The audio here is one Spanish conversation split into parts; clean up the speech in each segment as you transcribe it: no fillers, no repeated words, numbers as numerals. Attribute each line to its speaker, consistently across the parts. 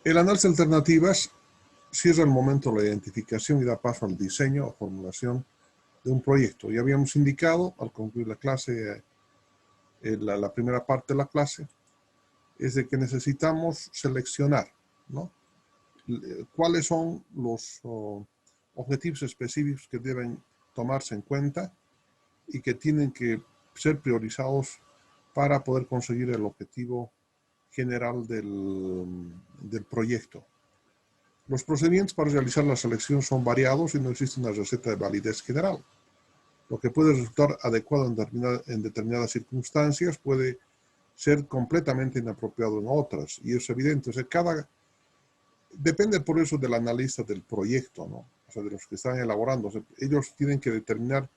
Speaker 1: El análisis de alternativas cierra el momento de la identificación y da paso al diseño o formulación de un proyecto. Ya habíamos indicado al concluir la clase, la primera parte de la clase, es de que necesitamos seleccionar, ¿no?, cuáles son los objetivos específicos que deben tomarse en cuenta y que tienen que ser priorizados para poder conseguir el objetivo general del proyecto. Los procedimientos para realizar la selección son variados y no existe una receta de validez general. Lo que puede resultar adecuado en determinadas circunstancias puede ser completamente inapropiado en otras, y es evidente. O sea, depende por eso del analista del proyecto, ¿no? O sea, de los que están elaborando. O sea, ellos tienen que determinar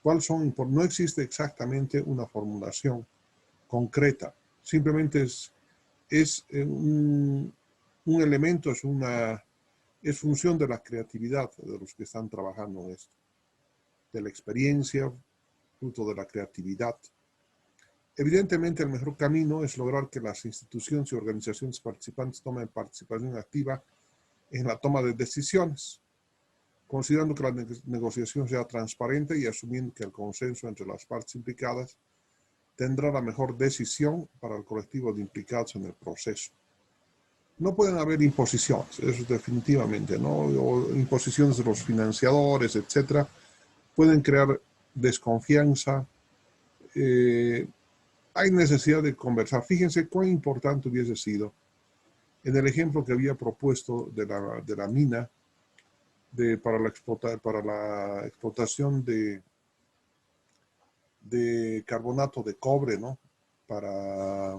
Speaker 1: cuáles son. No existe exactamente una formulación concreta. Simplemente es un elemento, es función de la creatividad de los que están trabajando en esto, de la experiencia, fruto de la creatividad. Evidentemente, el mejor camino es lograr que las instituciones y organizaciones participantes tomen participación activa en la toma de decisiones, considerando que la negociación sea transparente y asumiendo que el consenso entre las partes implicadas tendrá la mejor decisión para el colectivo de implicados en el proceso. No pueden haber imposiciones, eso definitivamente, ¿no? O imposiciones de los financiadores, etcétera, pueden crear desconfianza. Hay necesidad de conversar. Fíjense cuán importante hubiese sido en el ejemplo que había propuesto de la mina para la explotación de carbonato de cobre, ¿no? Para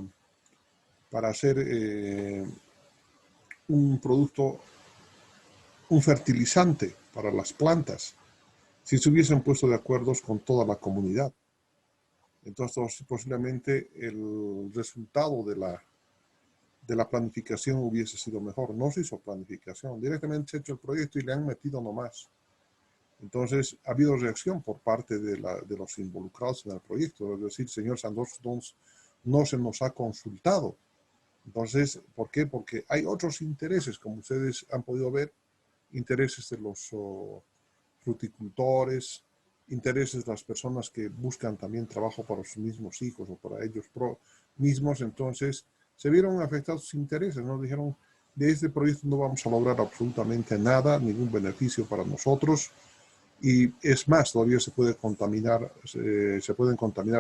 Speaker 1: hacer un producto, un fertilizante para las plantas, si se hubiesen puesto de acuerdo con toda la comunidad. Entonces, posiblemente el resultado de la planificación hubiese sido mejor. No se hizo planificación, directamente se ha hecho el proyecto y le han metido nomás. Entonces, ha habido reacción por parte de los involucrados en el proyecto, es decir, señor Santos, no se nos ha consultado. Entonces, ¿por qué? Porque hay otros intereses, como ustedes han podido ver, intereses de los fruticultores, intereses de las personas que buscan también trabajo para sus mismos hijos o para ellos mismos. Entonces, se vieron afectados sus intereses, ¿no? Dijeron, de este proyecto no vamos a lograr absolutamente nada, ningún beneficio para nosotros, y es más, todavía se pueden contaminar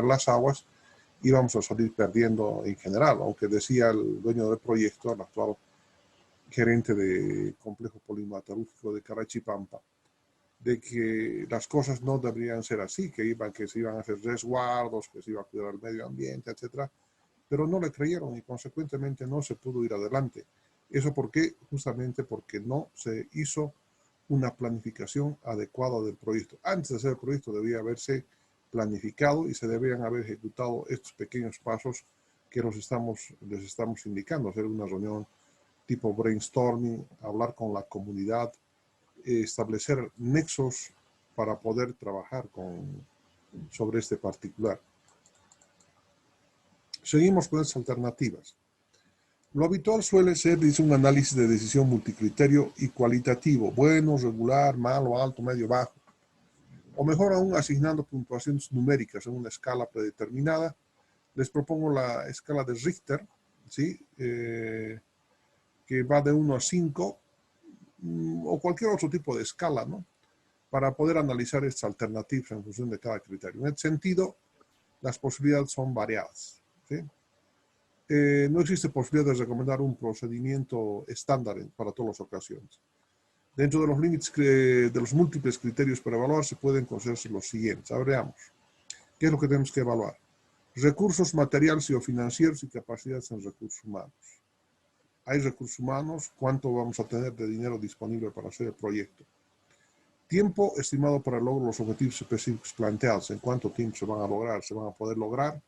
Speaker 1: las aguas y vamos a salir perdiendo en general, aunque decía el dueño del proyecto, el actual gerente de complejo polimetalúrgico de Carachipampa, de que las cosas no deberían ser así, que se iban a hacer resguardos, que se iba a cuidar el medio ambiente, etcétera, pero no le creyeron y consecuentemente no se pudo ir adelante. ¿Eso por qué? Justamente porque no se hizo una planificación adecuada del proyecto. Antes de hacer el proyecto debía haberse planificado y se deberían haber ejecutado estos pequeños pasos que les estamos indicando, hacer una reunión tipo brainstorming, hablar con la comunidad, establecer nexos para poder trabajar sobre este particular. Seguimos con estas alternativas. Lo habitual suele ser, dice, un análisis de decisión multicriterio y cualitativo, bueno, regular, malo, alto, medio, bajo, o mejor aún asignando puntuaciones numéricas en una escala predeterminada. Les propongo la escala de Richter, ¿sí? Que va de 1 a 5, o cualquier otro tipo de escala, ¿no?, para poder analizar estas alternativas en función de cada criterio. En este sentido, las posibilidades son variadas, ¿sí? No existe posibilidad de recomendar un procedimiento estándar para todas las ocasiones. Dentro de los límites de los múltiples criterios para evaluar se pueden considerarse los siguientes. A ver, veamos. ¿Qué es lo que tenemos que evaluar? Recursos materiales y o financieros y capacidades en recursos humanos. Hay recursos humanos, ¿cuánto vamos a tener de dinero disponible para hacer el proyecto? Tiempo estimado para el logro de los objetivos específicos planteados. ¿En cuánto tiempo se van a lograr? ¿Se van a poder lograr?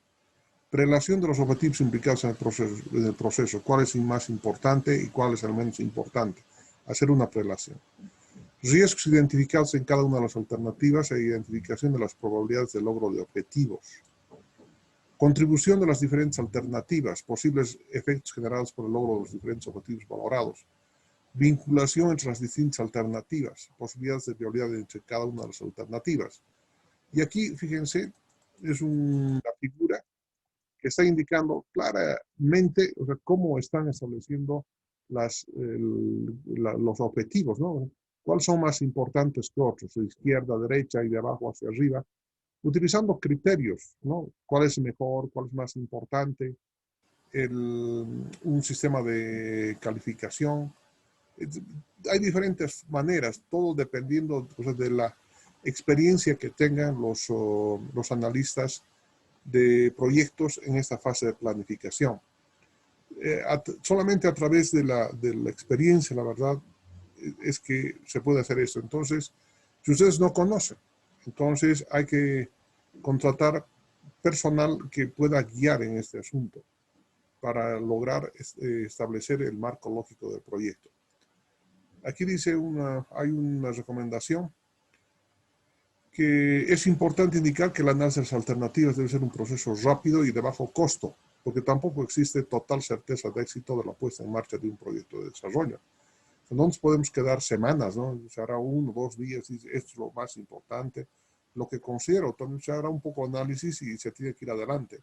Speaker 1: Prelación de los objetivos implicados en el proceso. ¿Cuál es el más importante y cuál es el menos importante? Hacer una prelación. Riesgos identificados en cada una de las alternativas e identificación de las probabilidades de logro de objetivos. Contribución de las diferentes alternativas, posibles efectos generados por el logro de los diferentes objetivos valorados. Vinculación entre las distintas alternativas, posibilidades de viabilidad entre cada una de las alternativas. Y aquí, fíjense, es una figura que está indicando claramente, o sea, cómo están estableciendo los objetivos, ¿no? ¿Cuáles son más importantes que otros? De izquierda a derecha y de abajo hacia arriba, utilizando criterios, ¿no? ¿Cuál es mejor? ¿Cuál es más importante? Un sistema de calificación. Hay diferentes maneras, todo dependiendo, o sea, de la experiencia que tengan los analistas de proyectos en esta fase de planificación. Solamente a través de la experiencia, la verdad, es que se puede hacer esto. Entonces, si ustedes no conocen, entonces hay que contratar personal que pueda guiar en este asunto para lograr establecer el marco lógico del proyecto. Aquí dice hay una recomendación que es importante indicar que el análisis de las alternativas debe ser un proceso rápido y de bajo costo, porque tampoco existe total certeza de éxito de la puesta en marcha de un proyecto de desarrollo. No nos podemos quedar semanas, ¿no? Se hará 1 o 2 días y esto es lo más importante. Lo que considero, también se hará un poco de análisis y se tiene que ir adelante.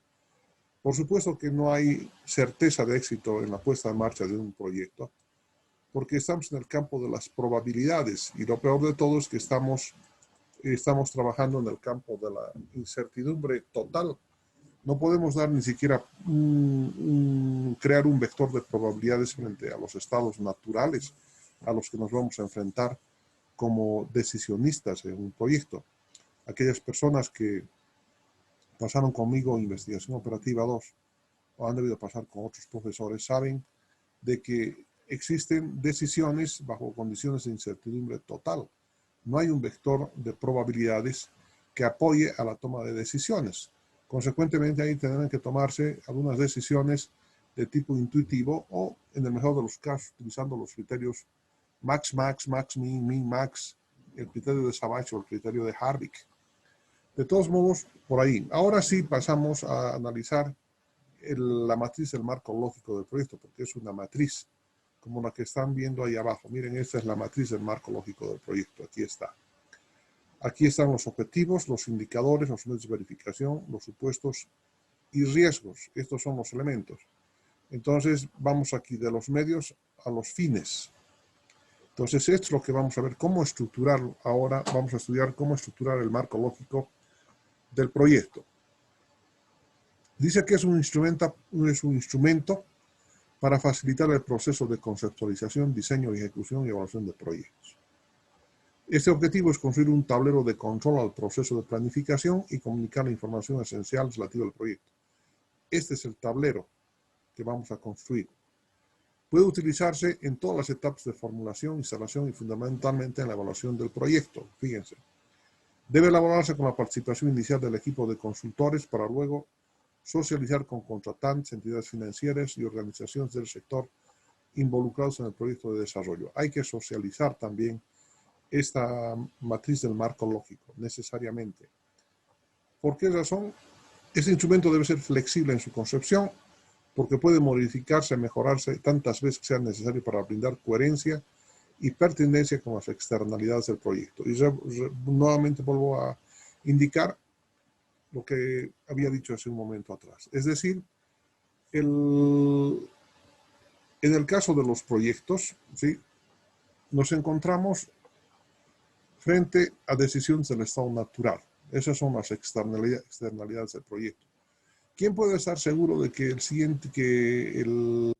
Speaker 1: Por supuesto que no hay certeza de éxito en la puesta en marcha de un proyecto, porque estamos en el campo de las probabilidades y lo peor de todo es que estamos trabajando en el campo de la incertidumbre total. No podemos dar ni siquiera crear un vector de probabilidades frente a los estados naturales a los que nos vamos a enfrentar como decisionistas en un proyecto. Aquellas personas que pasaron conmigo investigación operativa 2 o han debido pasar con otros profesores saben de que existen decisiones bajo condiciones de incertidumbre total. No hay un vector de probabilidades que apoye a la toma de decisiones. Consecuentemente, ahí tendrán que tomarse algunas decisiones de tipo intuitivo o, en el mejor de los casos, utilizando los criterios max, max, max, min, min, max, el criterio de Savage o el criterio de Harvick. De todos modos, por ahí. Ahora sí pasamos a analizar la matriz del marco lógico del proyecto, porque es una matriz como la que están viendo ahí abajo. Miren, esta es la matriz del marco lógico del proyecto. Aquí está. Aquí están los objetivos, los indicadores, los métodos de verificación, los supuestos y riesgos. Estos son los elementos. Entonces, vamos aquí de los medios a los fines. Entonces, esto es lo que vamos a ver, cómo estructurarlo. Ahora vamos a estudiar cómo estructurar el marco lógico del proyecto. Dice que es un instrumento para facilitar el proceso de conceptualización, diseño, ejecución y evaluación de proyectos. Este objetivo es construir un tablero de control al proceso de planificación y comunicar la información esencial relativa al proyecto. Este es el tablero que vamos a construir. Puede utilizarse en todas las etapas de formulación, instalación y fundamentalmente en la evaluación del proyecto. Fíjense. Debe elaborarse con la participación inicial del equipo de consultores para luego socializar con contratantes, entidades financieras y organizaciones del sector involucrados en el proyecto de desarrollo. Hay que socializar también esta matriz del marco lógico, necesariamente. ¿Por qué razón? Este instrumento debe ser flexible en su concepción, porque puede modificarse, mejorarse tantas veces que sea necesario para brindar coherencia y pertinencia con las externalidades del proyecto. Y nuevamente vuelvo a indicar lo que había dicho hace un momento atrás. Es decir, en el caso de los proyectos, ¿sí?, nos encontramos frente a decisiones del estado natural. Esas son las externalidades del proyecto. ¿Quién puede estar seguro de que el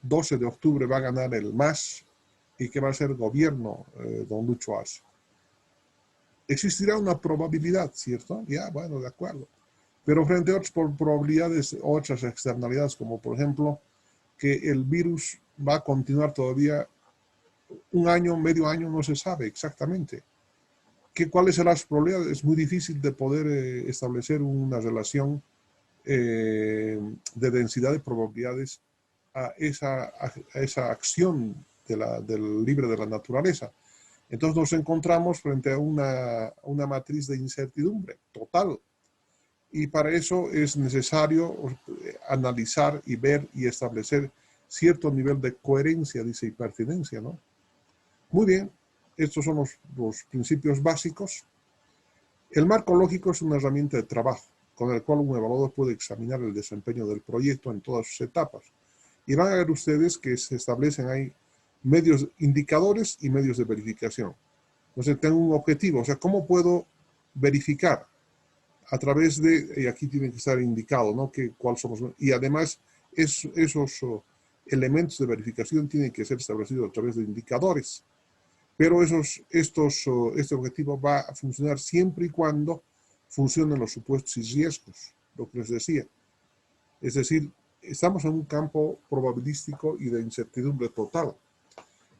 Speaker 1: 12 de octubre va a ganar el MAS y que va a ser gobierno don Lucho Arce? Existirá una probabilidad, ¿cierto? Ya, bueno, de acuerdo. Pero frente a otras probabilidades, otras externalidades, como por ejemplo, que el virus va a continuar todavía un año, medio año, no se sabe exactamente. ¿Cuáles serán las probabilidades? Es muy difícil de poder establecer una relación de densidad de probabilidades a esa acción del libre de la naturaleza. Entonces nos encontramos frente a una matriz de incertidumbre total. Y para eso es necesario analizar y ver y establecer cierto nivel de coherencia, dice, y pertinencia, ¿no? Muy bien, estos son los principios básicos. El marco lógico es una herramienta de trabajo con el cual un evaluador puede examinar el desempeño del proyecto en todas sus etapas. Y van a ver ustedes que se establecen ahí medios, indicadores y medios de verificación. Entonces, tengo un objetivo, o sea, ¿cómo puedo verificar? A través de, y aquí tiene que estar indicado, ¿no? Cuáles somos, y además esos elementos de verificación tienen que ser establecidos a través de indicadores. Pero este objetivo va a funcionar siempre y cuando funcionen los supuestos y riesgos, lo que les decía. Es decir, estamos en un campo probabilístico y de incertidumbre total.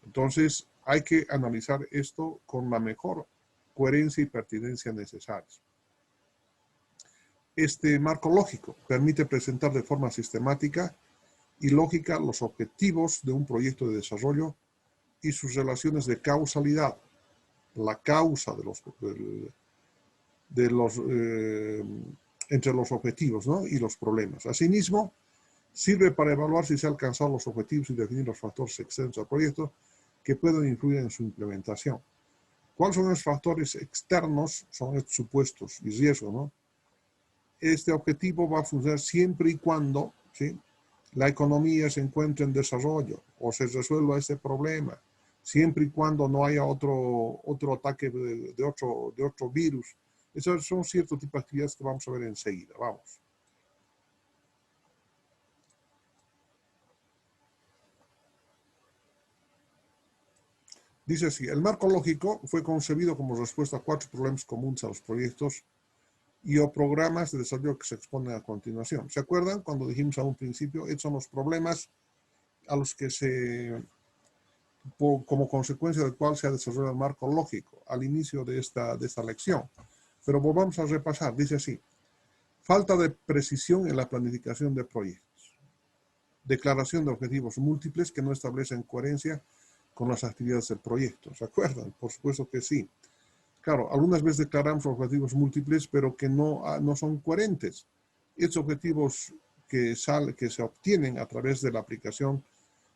Speaker 1: Entonces, hay que analizar esto con la mejor coherencia y pertinencia necesarias. Este marco lógico permite presentar de forma sistemática y lógica los objetivos de un proyecto de desarrollo y sus relaciones de causalidad, la causa entre los objetivos, ¿no? Y los problemas. Asimismo, sirve para evaluar si se han alcanzado los objetivos y definir los factores externos al proyecto que pueden influir en su implementación. ¿Cuáles son los factores externos? Son estos supuestos y riesgos, ¿no? Este objetivo va a funcionar siempre y cuando, ¿sí?, la economía se encuentre en desarrollo o se resuelva este problema, siempre y cuando no haya otro ataque de otro virus. Esos son ciertos tipos de actividades que vamos a ver enseguida. Vamos. Dice así, el marco lógico fue concebido como respuesta a 4 problemas comunes a los proyectos y o programas de desarrollo que se exponen a continuación. ¿Se acuerdan cuando dijimos a un principio? Estos son los problemas a los que como consecuencia del cual se ha desarrollado el marco lógico al inicio de esta lección. Pero volvamos a repasar. Dice así, falta de precisión en la planificación de proyectos, declaración de objetivos múltiples que no establecen coherencia con las actividades del proyecto. ¿Se acuerdan? Por supuesto que sí. Claro, algunas veces declaramos objetivos múltiples, pero que no son coherentes. Estos objetivos que se obtienen a través de la aplicación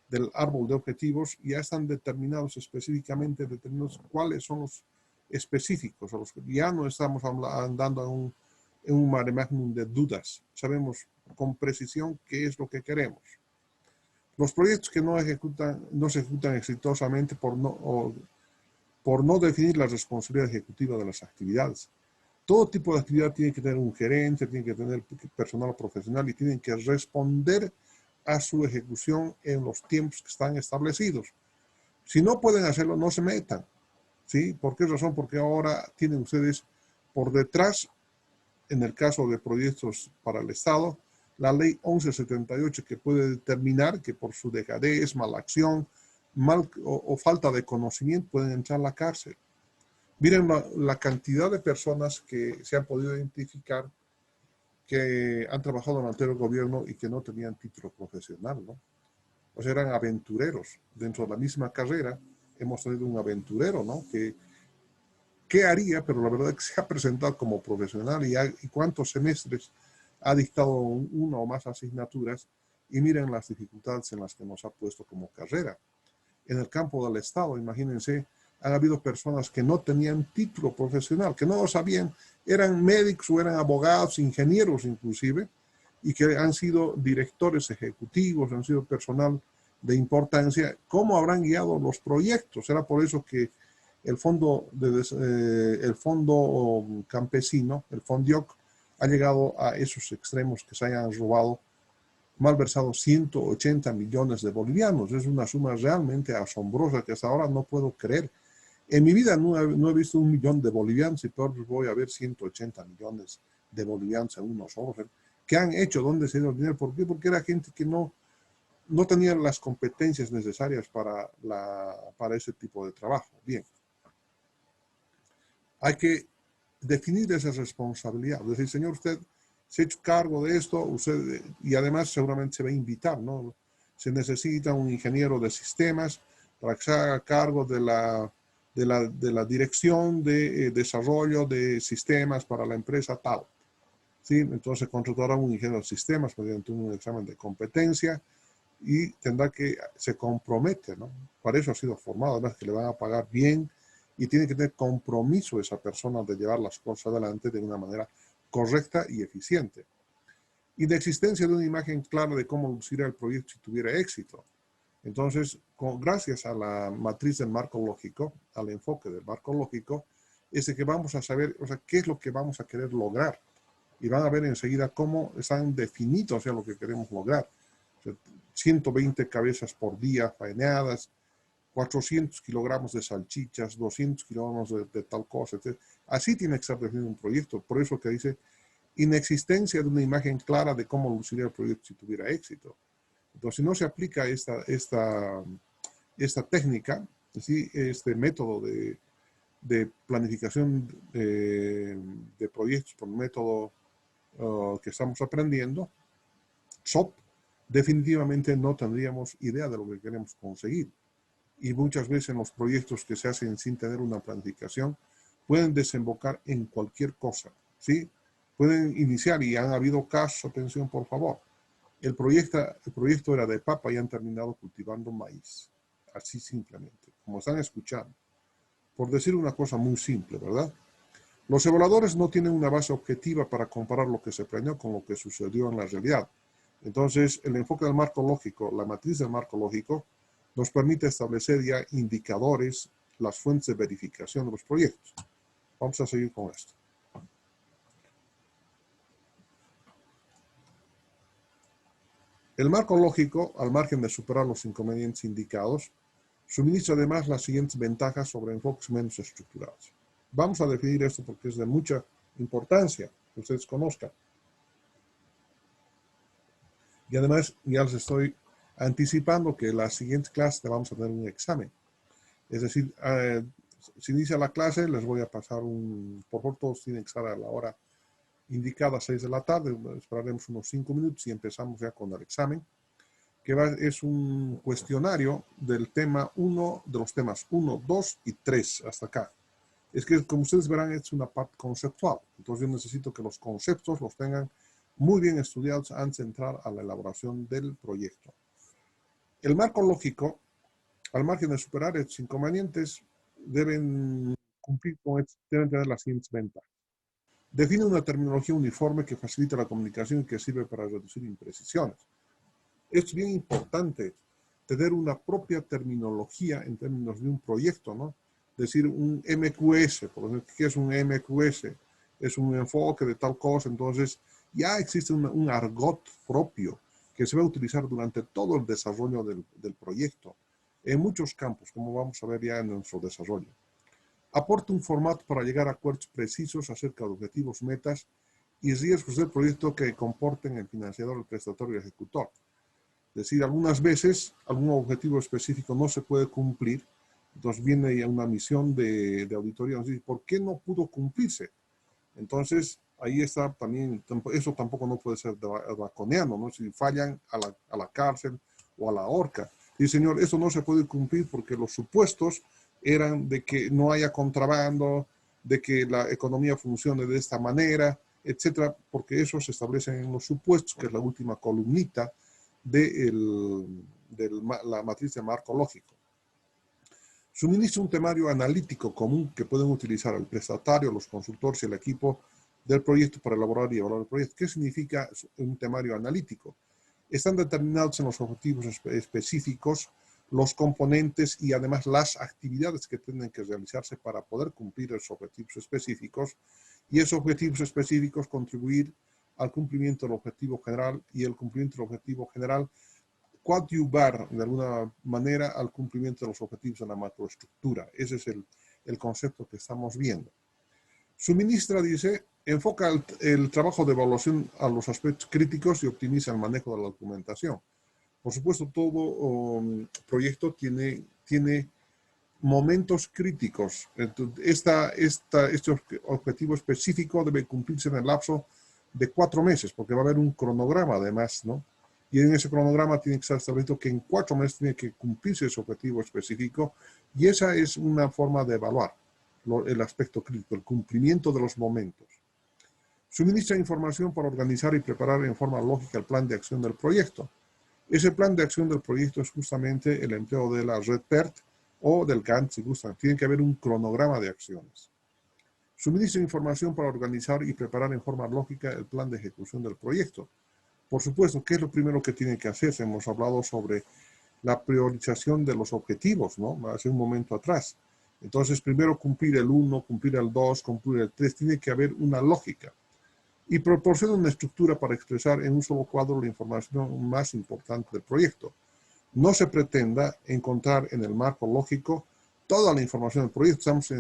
Speaker 1: del árbol de objetivos ya están determinados específicamente, determinados cuáles son los específicos, a los que ya no estamos andando en un mare magnum de dudas. Sabemos con precisión qué es lo que queremos. Los proyectos que no se ejecutan exitosamente por no definir la responsabilidad ejecutiva de las actividades. Todo tipo de actividad tiene que tener un gerente, tiene que tener personal profesional y tienen que responder a su ejecución en los tiempos que están establecidos. Si no pueden hacerlo, no se metan. ¿Sí? ¿Por qué razón? Porque ahora tienen ustedes por detrás, en el caso de proyectos para el Estado, la ley 1178 que puede determinar que por su dejadez, mala acción, o falta de conocimiento pueden entrar a la cárcel. Miren la cantidad de personas que se han podido identificar que han trabajado en el anterior gobierno y que no tenían título profesional, ¿no? O sea, eran aventureros. Dentro de la misma carrera hemos tenido un aventurero, ¿no? ¿Qué haría? Pero la verdad es que se ha presentado como profesional y cuántos semestres ha dictado una o más asignaturas y miren las dificultades en las que nos ha puesto como carrera. En el campo del Estado, imagínense, han habido personas que no tenían título profesional, que no lo sabían, eran médicos o eran abogados, ingenieros inclusive, y que han sido directores ejecutivos, han sido personal de importancia. ¿Cómo habrán guiado los proyectos? Será por eso que el fondo campesino, el FONDIOC, ha llegado a esos extremos que se hayan robado, malversado 180 millones de bolivianos. Es una suma realmente asombrosa que hasta ahora no puedo creer. En mi vida no he visto 1 millón de bolivianos y peor voy a ver 180 millones de bolivianos en unos ojos. ¿Qué han hecho? ¿Dónde se dio el dinero? ¿Por qué? Porque era gente que no tenía las competencias necesarias para ese tipo de trabajo. Bien. Hay que definir esa responsabilidad. Es decir, señor, usted se ha hecho cargo de esto, usted, y además seguramente se va a invitar, ¿no? Se necesita un ingeniero de sistemas para que se haga cargo de la dirección de desarrollo de sistemas para la empresa tal. ¿sí? Entonces contratará un ingeniero de sistemas mediante un examen de competencia y tendrá que, se compromete, ¿no? Para eso ha sido formado, además que le van a pagar bien y tiene que tener compromiso esa persona de llevar las cosas adelante de una manera correcta y eficiente. Y la existencia de una imagen clara de cómo lucirá el proyecto si tuviera éxito. Entonces, gracias a la matriz del marco lógico, al enfoque del marco lógico, es de que vamos a saber, o sea, qué es lo que vamos a querer lograr. Y van a ver enseguida cómo están definidos, o sea, lo que queremos lograr. O sea, 120 cabezas por día faeneadas, 400 kilogramos de salchichas, 200 kilogramos de tal cosa, etc. Así tiene que estar definido un proyecto. Por eso que dice, inexistencia de una imagen clara de cómo luciría el proyecto si tuviera éxito. Entonces, si no se aplica esta técnica, ¿sí? Este método de planificación de proyectos por método que estamos aprendiendo, SOP, definitivamente no tendríamos idea de lo que queremos conseguir. Y muchas veces los proyectos que se hacen sin tener una planificación pueden desembocar en cualquier cosa, ¿sí? Pueden iniciar, y han habido casos, atención por favor, el proyecto era de papa y han terminado cultivando maíz. Así simplemente, como están escuchando. Por decir una cosa muy simple, ¿verdad? Los evaluadores no tienen una base objetiva para comparar lo que se planeó con lo que sucedió en la realidad. Entonces, el enfoque del marco lógico, la matriz del marco lógico, nos permite establecer ya indicadores, las fuentes de verificación de los proyectos. Vamos a seguir con esto. El marco lógico, al margen de superar los inconvenientes indicados, suministra además las siguientes ventajas sobre enfoques menos estructurados. Vamos a definir esto porque es de mucha importancia que ustedes conozcan. Y además ya les estoy anticipando que la siguiente clase vamos a tener un examen. Es decir, si inicia la clase, les voy a pasar por favor, todos tienen que estar a la hora indicada, 6 de la tarde, esperaremos unos 5 minutos y empezamos ya con el examen, que es un cuestionario del tema 1, de los temas 1, 2 y 3, hasta acá. Es que, como ustedes verán, es una parte conceptual. Entonces yo necesito que los conceptos los tengan muy bien estudiados antes de entrar a la elaboración del proyecto. El marco lógico, al margen de superar estos inconvenientes, deben cumplir con deben tener las siguientes ventajas. Define una terminología uniforme que facilita la comunicación y que sirve para reducir imprecisiones. Es bien importante tener una propia terminología en términos de un proyecto, ¿no? Decir un MQS, por ejemplo, ¿qué es un MQS? Es un enfoque de tal cosa, entonces ya existe un argot propio que se va a utilizar durante todo el desarrollo del proyecto, en muchos campos, como vamos a ver ya en nuestro desarrollo. Aporta un formato para llegar a acuerdos precisos acerca de objetivos, metas y riesgos del proyecto que comporten el financiador, el prestatario y el ejecutor. Es decir, algunas veces algún objetivo específico no se puede cumplir, entonces viene una misión de auditoría, nos dice, ¿por qué no pudo cumplirse? Entonces, ahí está también, eso tampoco no puede ser draconiano, ¿no? Si fallan a la cárcel o a la horca. Y señor, eso no se puede cumplir porque los supuestos eran de que no haya contrabando, de que la economía funcione de esta manera, etcétera, porque eso se establece en los supuestos, que es la última columnita de la matriz de marco lógico. Suministra un temario analítico común que pueden utilizar el prestatario, los consultores y el equipo del proyecto para elaborar y evaluar el proyecto. ¿Qué significa un temario analítico? Están determinados en los objetivos específicos, los componentes y además las actividades que tienen que realizarse para poder cumplir esos objetivos específicos, y esos objetivos específicos contribuir al cumplimiento del objetivo general, y el cumplimiento del objetivo general coadyuvar de alguna manera al cumplimiento de los objetivos de la macroestructura. Ese es el concepto que estamos viendo. Suministra, dice, enfoca el trabajo de evaluación a los aspectos críticos y optimiza el manejo de la documentación. Por supuesto, todo proyecto tiene momentos críticos. Este objetivo específico debe cumplirse en el lapso de 4 meses, porque va a haber un cronograma además, ¿no? Y en ese cronograma tiene que estar establecido que en 4 meses tiene que cumplirse ese objetivo específico, y esa es una forma de evaluar el aspecto crítico, el cumplimiento de los momentos. Suministra información para organizar y preparar en forma lógica el plan de acción del proyecto. Ese plan de acción del proyecto es justamente el empleo de la red PERT o del Gantt, si gustan. Tiene que haber un cronograma de acciones. Suministra información para organizar y preparar en forma lógica el plan de ejecución del proyecto. Por supuesto, ¿qué es lo primero que tiene que hacerse? Hemos hablado sobre la priorización de los objetivos, ¿no? Hace un momento atrás. Entonces, primero cumplir el 1, cumplir el 2, cumplir el 3. Tiene que haber una lógica. Y proporciona una estructura para expresar en un solo cuadro la información más importante del proyecto. No se pretenda encontrar en el marco lógico toda la información del proyecto. Estamos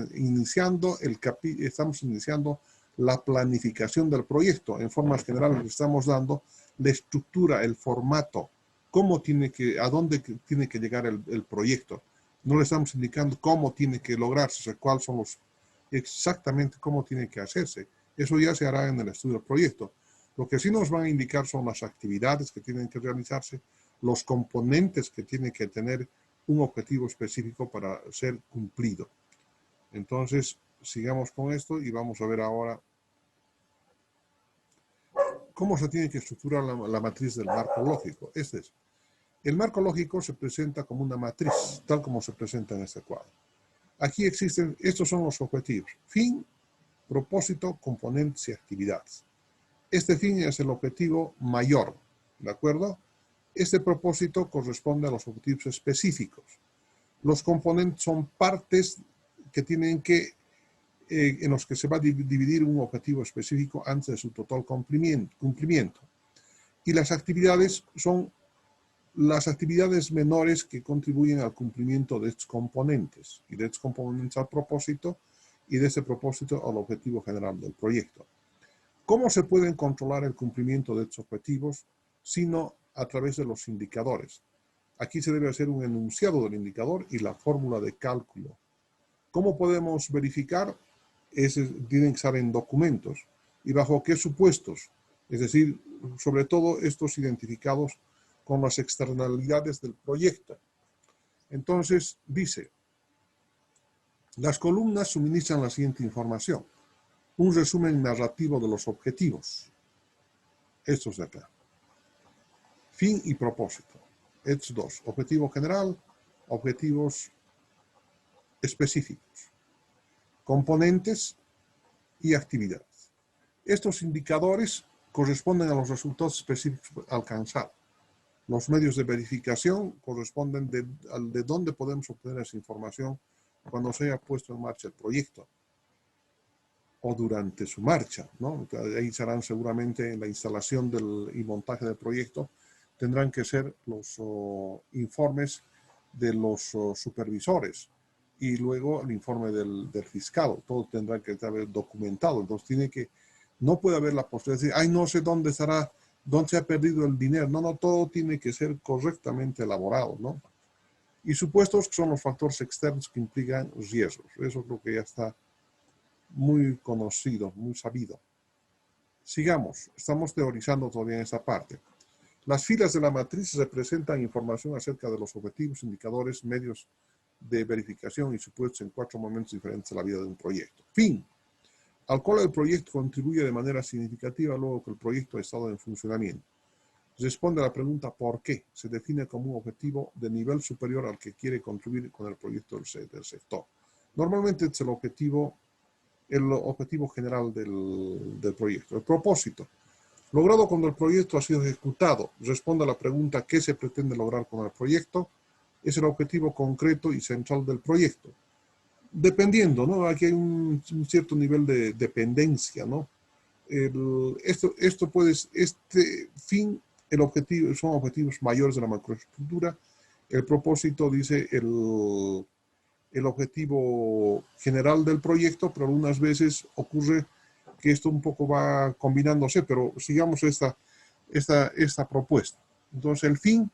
Speaker 1: iniciando la planificación del proyecto. En formas generales le estamos dando la estructura, el formato, a dónde tiene que llegar el proyecto. No le estamos indicando cómo tiene que lograrse, o sea, cuáles son exactamente cómo tiene que hacerse. Eso ya se hará en el estudio del proyecto. Lo que sí nos van a indicar son las actividades que tienen que realizarse, los componentes que tiene que tener un objetivo específico para ser cumplido. Entonces, sigamos con esto y vamos a ver ahora cómo se tiene que estructurar la matriz del marco lógico. El marco lógico se presenta como una matriz, tal como se presenta en este cuadro. Aquí existen, estos son los objetivos: fin, propósito, componentes y actividades. Este fin es el objetivo mayor, ¿de acuerdo? Este propósito corresponde a los objetivos específicos. Los componentes son partes que tienen que, en los que se va a dividir un objetivo específico antes de su total cumplimiento. Y las actividades son las actividades menores que contribuyen al cumplimiento de estos componentes, y de estos componentes al propósito, y de ese propósito al objetivo general del proyecto. ¿Cómo se pueden controlar el cumplimiento de estos objetivos? Sino a través de los indicadores. Aquí se debe hacer un enunciado del indicador y la fórmula de cálculo. ¿Cómo podemos verificar? Tienen que estar en documentos. ¿Y bajo qué supuestos? Es decir, sobre todo estos identificados con las externalidades del proyecto. Entonces, dice, las columnas suministran la siguiente información: un resumen narrativo de los objetivos. Estos de acá. Fin y propósito. Estos dos. Objetivo general, objetivos específicos. Componentes y actividades. Estos indicadores corresponden a los resultados específicos a alcanzar. Los medios de verificación corresponden de dónde podemos obtener esa información cuando se haya puesto en marcha el proyecto o durante su marcha, ¿no? Ahí serán seguramente en la instalación y montaje del proyecto, tendrán que ser los informes de los supervisores y luego el informe del fiscal. Todo tendrá que estar documentado. Entonces no puede haber la posibilidad de decir, ay, no sé dónde estará, dónde se ha perdido el dinero. No, todo tiene que ser correctamente elaborado, ¿no? Y supuestos que son los factores externos que implican riesgos. Eso creo que ya está muy conocido, muy sabido. Sigamos, estamos teorizando todavía en esta parte. Las filas de la matriz representan información acerca de los objetivos, indicadores, medios de verificación y supuestos en 4 momentos diferentes de la vida de un proyecto. Fin, al cual el proyecto contribuye de manera significativa luego que el proyecto ha estado en funcionamiento. Responde a la pregunta ¿por qué? Se define como un objetivo de nivel superior al que quiere contribuir con el proyecto del sector. Normalmente es el objetivo general del proyecto. El propósito. Logrado cuando el proyecto ha sido ejecutado. Responde a la pregunta ¿qué se pretende lograr con el proyecto? Es el objetivo concreto y central del proyecto. Dependiendo, ¿no? Aquí hay un cierto nivel de dependencia, ¿no? Este fin, son objetivos mayores de la macroestructura. El propósito dice el objetivo general del proyecto, pero algunas veces ocurre que esto un poco va combinándose, pero sigamos esta propuesta. Entonces, el fin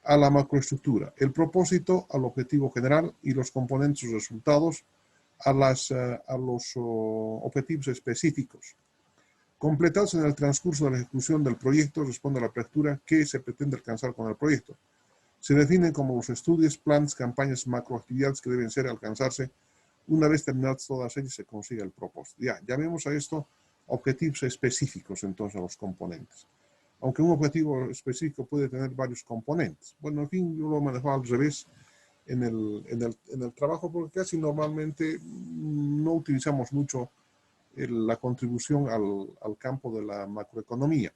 Speaker 1: a la macroestructura, el propósito al objetivo general y los componentes y resultados a los objetivos específicos. Completados en el transcurso de la ejecución del proyecto, responde a la apertura ¿qué se pretende alcanzar con el proyecto? Se definen como los estudios, planes, campañas, macroactividades que deben alcanzarse. Una vez terminadas todas ellas, se consigue el propósito. Ya vemos a esto objetivos específicos entonces a los componentes. Aunque un objetivo específico puede tener varios componentes. Bueno, en fin, yo lo manejo al revés en el trabajo, porque casi normalmente no utilizamos mucho la contribución al campo de la macroeconomía.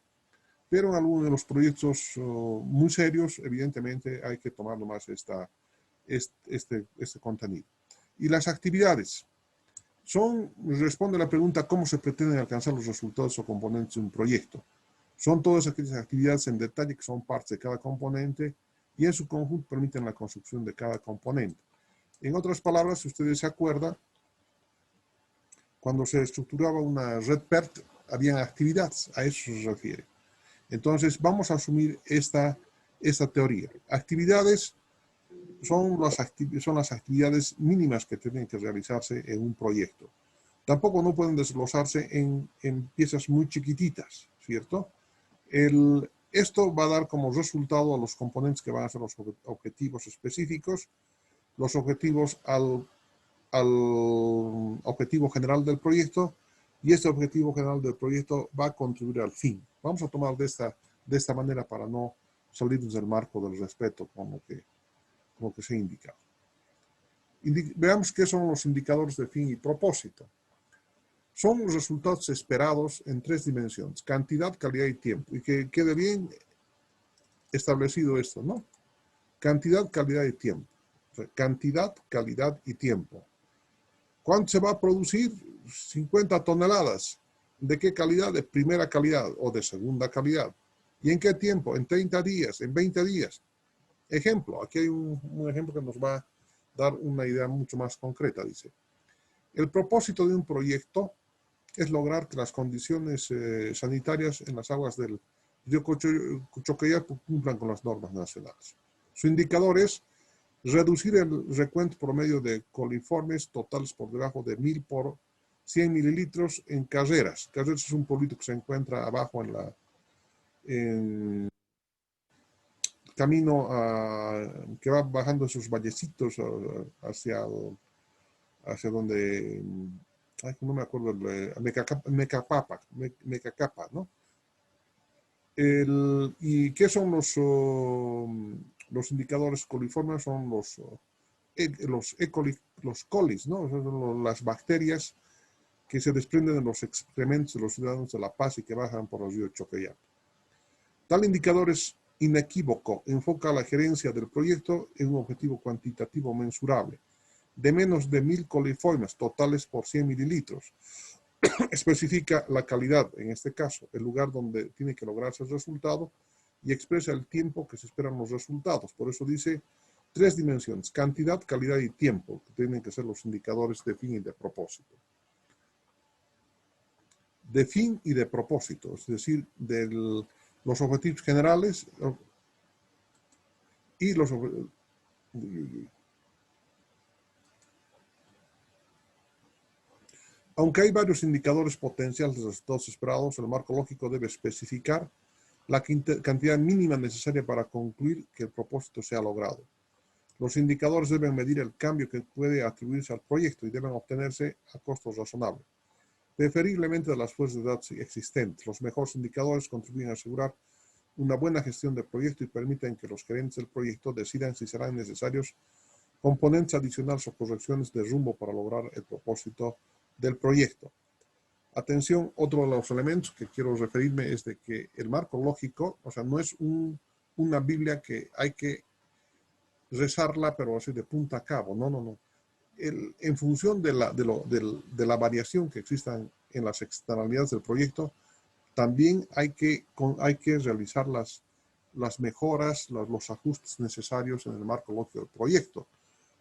Speaker 1: Pero en algunos de los proyectos muy serios, evidentemente, hay que tomar más este contenido. Y las actividades responde a la pregunta cómo se pretenden alcanzar los resultados o componentes de un proyecto. Son todas aquellas actividades en detalle que son partes de cada componente y en su conjunto permiten la construcción de cada componente. En otras palabras, si ustedes se acuerdan, cuando se estructuraba una red PERT, habían actividades, a eso se refiere. Entonces, vamos a asumir esta teoría. Actividades son las actividades mínimas que tienen que realizarse en un proyecto. Tampoco no pueden desglosarse en piezas muy chiquititas, ¿cierto? Esto va a dar como resultado a los componentes que van a ser los objetivos específicos, los objetivos al objetivo general del proyecto, y este objetivo general del proyecto va a contribuir al fin. Vamos a tomar de esta manera para no salirnos del marco del respeto como que se indica. Veamos qué son los indicadores de fin y propósito. Son los resultados esperados en 3 dimensiones: cantidad, calidad y tiempo. Y que quede bien establecido esto, ¿no? Cantidad, calidad y tiempo. O sea, cantidad, calidad y tiempo. ¿Cuánto se va a producir? 50 toneladas. ¿De qué calidad? De primera calidad o de segunda calidad. ¿Y en qué tiempo? En 30 días, en 20 días. Ejemplo, aquí hay un ejemplo que nos va a dar una idea mucho más concreta, dice. El propósito de un proyecto es lograr que las condiciones sanitarias en las aguas del río Chocoyapo cumplan con las normas nacionales. Su indicador es reducir el recuento promedio de coliformes totales por debajo de 1000 por 100 mililitros en Carreras. Carreras es un pueblito que se encuentra abajo en camino que va bajando esos vallecitos hacia donde, ay, no me acuerdo, Mecacapa, ¿no? ¿Y qué son los indicadores coliformes? Son los colis, ¿no? Son las bacterias que se desprenden de los excrementos de los ciudadanos de La Paz y que bajan por los ríos Chocoyapo. Tal indicador es inequívoco, enfoca la gerencia del proyecto en un objetivo cuantitativo mensurable, de menos de 1000 coliformes totales por 100 mililitros. Especifica la calidad, en este caso, el lugar donde tiene que lograrse el resultado, y expresa el tiempo que se esperan los resultados. Por eso dice 3 dimensiones: cantidad, calidad y tiempo, que tienen que ser los indicadores de fin y de propósito. De fin y de propósito, es decir, los objetivos generales y los objetivos. Aunque hay varios indicadores potenciales de resultados esperados, el marco lógico debe especificar la cantidad mínima necesaria para concluir que el propósito sea logrado. Los indicadores deben medir el cambio que puede atribuirse al proyecto y deben obtenerse a costos razonables, preferiblemente de las fuerzas de datos existentes. Los mejores indicadores contribuyen a asegurar una buena gestión del proyecto y permiten que los gerentes del proyecto decidan si serán necesarios componentes adicionales o correcciones de rumbo para lograr el propósito del proyecto. Atención, otro de los elementos que quiero referirme es de que el marco lógico, o sea, no es una Biblia que hay que rezarla, pero así de punta a cabo. No, no, no. En función de la variación que existan en las externalidades del proyecto, también hay que realizar las mejoras, los ajustes necesarios en el marco lógico del proyecto,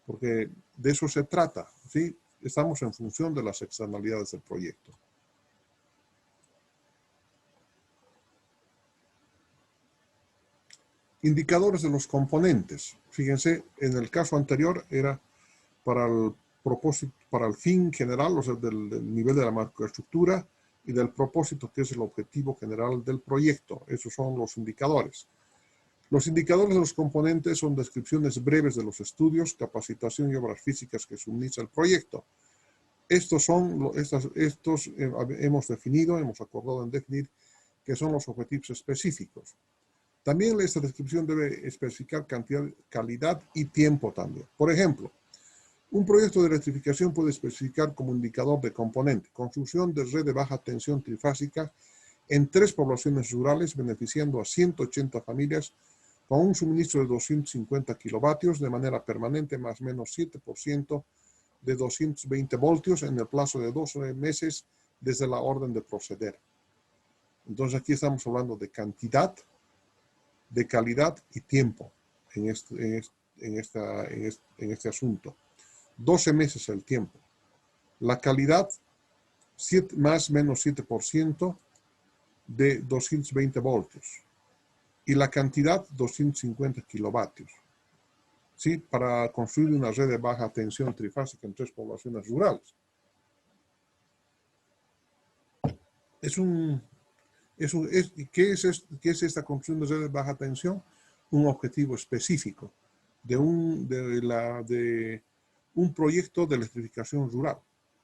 Speaker 1: porque de eso se trata, ¿sí? Estamos en función de las externalidades del proyecto. Indicadores de los componentes. Fíjense, en el caso anterior era para el propósito, para el fin general, o sea, del nivel de la macroestructura, y del propósito, que es el objetivo general del proyecto. Esos son los indicadores. Los indicadores de los componentes son descripciones breves de los estudios, capacitación y obras físicas que suministra el proyecto. hemos acordado en definir que son los objetivos específicos. También esta descripción debe especificar cantidad, calidad y tiempo también. Por ejemplo, un proyecto de electrificación puede especificar como indicador de componente construcción de red de baja tensión trifásica en 3 poblaciones rurales, beneficiando a 180 familias con un suministro de 250 kilovatios de manera permanente, más o menos 7% de 220 voltios en el plazo de 12 meses desde la orden de proceder. Entonces aquí estamos hablando de cantidad, de calidad y tiempo en este asunto. 12 meses el tiempo. La calidad, más o menos 7% de 220 voltios. Y la cantidad, 250 kilovatios. ¿Sí? Para construir una red de baja tensión trifásica en 3 poblaciones rurales. ¿Qué es esta construcción de red de baja tensión? Un objetivo específico de un proyecto de electrificación rural.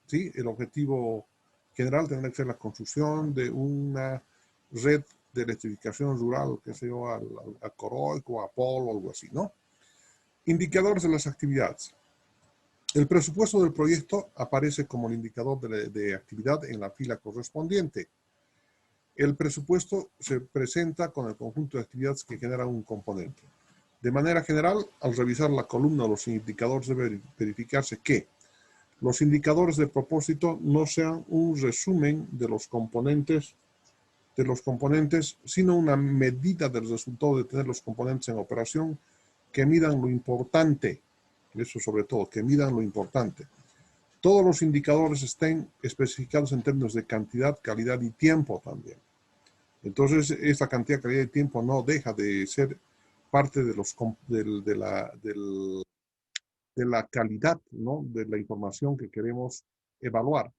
Speaker 1: ¿Sí? El objetivo general tendrá que ser la construcción de una red de electrificación rural, que sea a Coroico, a Polo, algo así, ¿no? Indicadores de las actividades. El presupuesto del proyecto aparece como el indicador de actividad en la fila correspondiente. El presupuesto se presenta con el conjunto de actividades que genera un componente. De manera general, al revisar la columna de los indicadores debe verificarse que los indicadores de propósito no sean un resumen de los componentes, sino una medida del resultado de tener los componentes en operación que midan lo importante. Eso sobre todo, que midan lo importante. Todos los indicadores estén especificados en términos de cantidad, calidad y tiempo también. Entonces, esta cantidad, calidad y tiempo no deja de ser parte de la calidad, ¿no? De la información que queremos evaluar.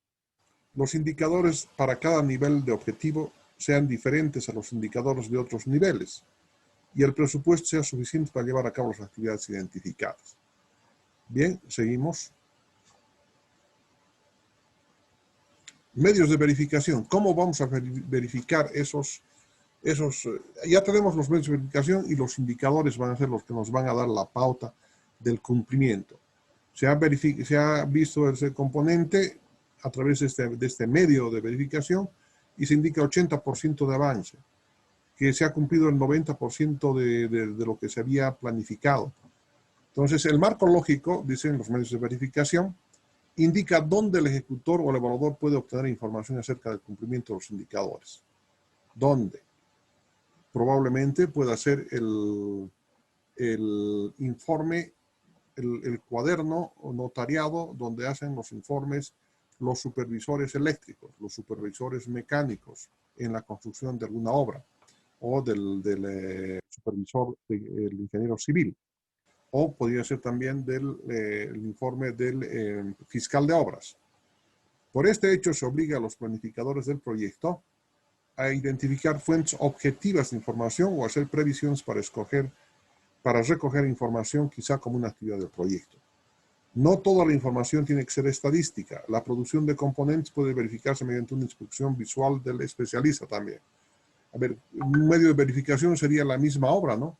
Speaker 1: Los indicadores para cada nivel de objetivo sean diferentes a los indicadores de otros niveles y el presupuesto sea suficiente para llevar a cabo las actividades identificadas. Bien, seguimos. Medios de verificación. ¿Cómo vamos a verificar esos? Ya tenemos los medios de verificación y los indicadores van a ser los que nos van a dar la pauta del cumplimiento. Se ha visto ese componente a través de este medio de verificación y se indica 80% de avance, que se ha cumplido el 90% de lo que se había planificado. Entonces, el marco lógico, dicen los medios de verificación, indica dónde el ejecutor o el evaluador puede obtener información acerca del cumplimiento de los indicadores. ¿Dónde? Probablemente pueda ser el informe, el cuaderno notariado donde hacen los informes los supervisores eléctricos, los supervisores mecánicos en la construcción de alguna obra, o del supervisor, el ingeniero civil, o podría ser también el informe del fiscal de obras. Por este hecho se obliga a los planificadores del proyecto a identificar fuentes objetivas de información o hacer previsiones para recoger información quizá como una actividad del proyecto. No toda la información tiene que ser estadística. La producción de componentes puede verificarse mediante una inspección visual del especialista también. A ver, un medio de verificación sería la misma obra, ¿no?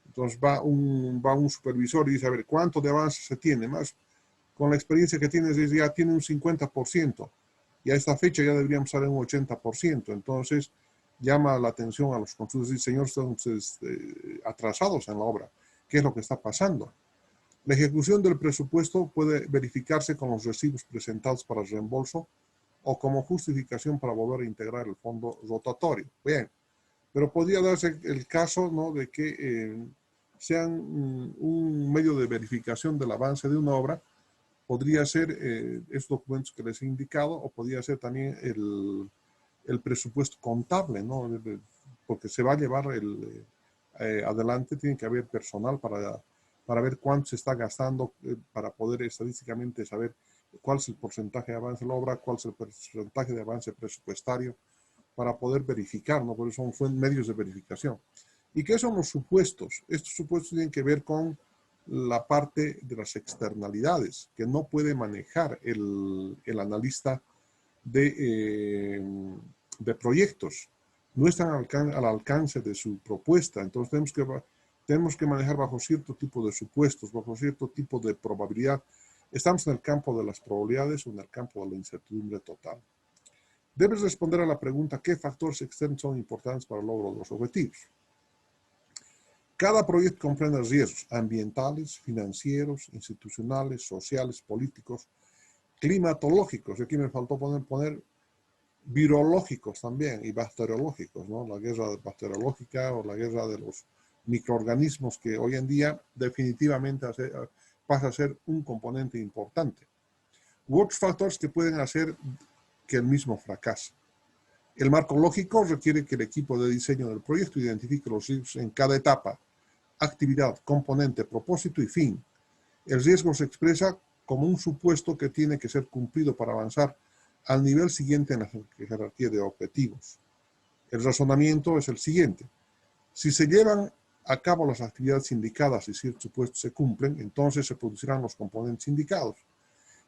Speaker 1: Entonces va un supervisor y dice, a ver, ¿cuánto de avance se tiene? Más con la experiencia que tienes, ya tiene un 50%. Y a esta fecha ya deberíamos estar en un 80%. Entonces llama la atención a los constructores y dice, señor, están ustedes atrasados en la obra. ¿Qué es lo que está pasando? La ejecución del presupuesto puede verificarse con los recibos presentados para reembolso o como justificación para volver a integrar el fondo rotatorio. Bien, pero podría darse el caso, ¿no?, de que sean un medio de verificación del avance de una obra. Podría ser estos documentos que les he indicado, o podría ser también el presupuesto contable, ¿no? Porque se va a llevar adelante, tiene que haber personal para ver cuánto se está gastando, para poder estadísticamente saber cuál es el porcentaje de avance de la obra, cuál es el porcentaje de avance presupuestario, para poder verificar, ¿no? Por eso son medios de verificación. ¿Y qué son los supuestos? Estos supuestos tienen que ver con la parte de las externalidades que no puede manejar el analista de proyectos. No están al alcance de su propuesta. Entonces tenemos que manejar bajo cierto tipo de supuestos, bajo cierto tipo de probabilidad. Estamos en el campo de las probabilidades o en el campo de la incertidumbre total. Debes responder a la pregunta: ¿qué factores externos son importantes para el logro de los objetivos? Cada proyecto comprende riesgos ambientales, financieros, institucionales, sociales, políticos, climatológicos. Aquí me faltó poner virológicos también y bacteriológicos, ¿no? La guerra bacteriológica o la guerra de los microorganismos, que hoy en día definitivamente pasa a ser un componente importante. U otros factores que pueden hacer que el mismo fracase. El marco lógico requiere que el equipo de diseño del proyecto identifique los riesgos en cada etapa: actividad, componente, propósito y fin. El riesgo se expresa como un supuesto que tiene que ser cumplido para avanzar al nivel siguiente en la jerarquía de objetivos. El razonamiento es el siguiente: si se llevan a cabo las actividades indicadas y ciertos supuestos se cumplen, entonces se producirán los componentes indicados.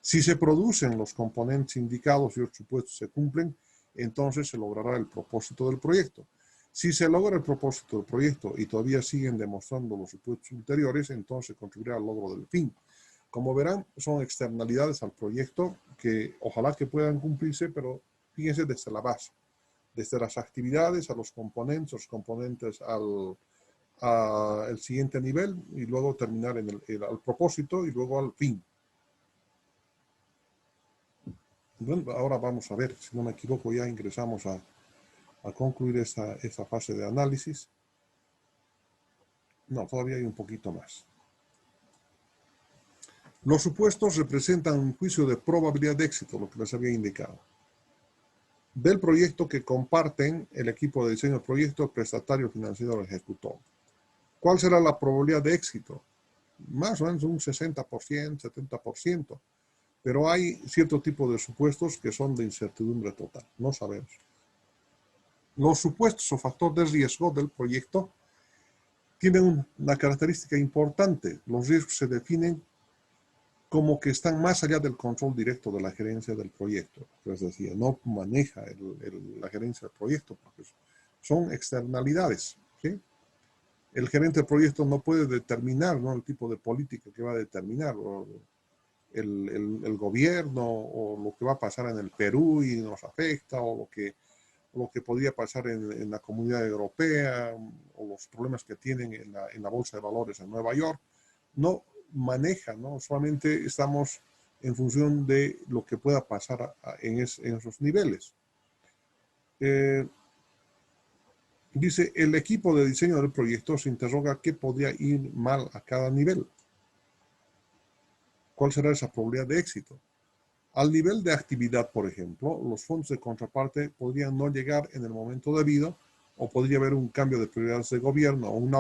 Speaker 1: Si se producen los componentes indicados y los supuestos se cumplen, entonces se logrará el propósito del proyecto. Si se logra el propósito del proyecto y todavía siguen demostrando los supuestos ulteriores, entonces se contribuirá al logro del fin. Como verán, son externalidades al proyecto que ojalá que puedan cumplirse, pero fíjense desde la base, desde las actividades a los componentes al siguiente nivel y luego terminar en al propósito y luego al fin. Bueno, ahora vamos a ver, si no me equivoco, ya ingresamos a concluir esta fase de análisis. No, todavía hay un poquito más. Los supuestos representan un juicio de probabilidad de éxito, lo que les había indicado, del proyecto que comparten el equipo de diseño del proyecto, el prestatario financiero o el ejecutor. ¿Cuál será la probabilidad de éxito? Más o menos un 60%, 70%. Pero hay cierto tipo de supuestos que son de incertidumbre total, no sabemos. Los supuestos o factor de riesgo del proyecto tienen una característica importante. Los riesgos se definen como que están más allá del control directo de la gerencia del proyecto. Es decir, no maneja la gerencia del proyecto, porque son externalidades, ¿sí? El gerente del proyecto no puede determinar, ¿no?, el tipo de política que va a determinar, o el gobierno, o lo que va a pasar en el Perú y nos afecta, o lo que podría pasar en la Comunidad Europea, o los problemas que tienen en la Bolsa de Valores en Nueva York. No maneja, ¿no? Solamente estamos en función de lo que pueda pasar en esos niveles. Dice, el equipo de diseño del proyecto se interroga qué podría ir mal a cada nivel. ¿Cuál será esa probabilidad de éxito? Al nivel de actividad, por ejemplo, los fondos de contraparte podrían no llegar en el momento debido, o podría haber un cambio de prioridades de gobierno o una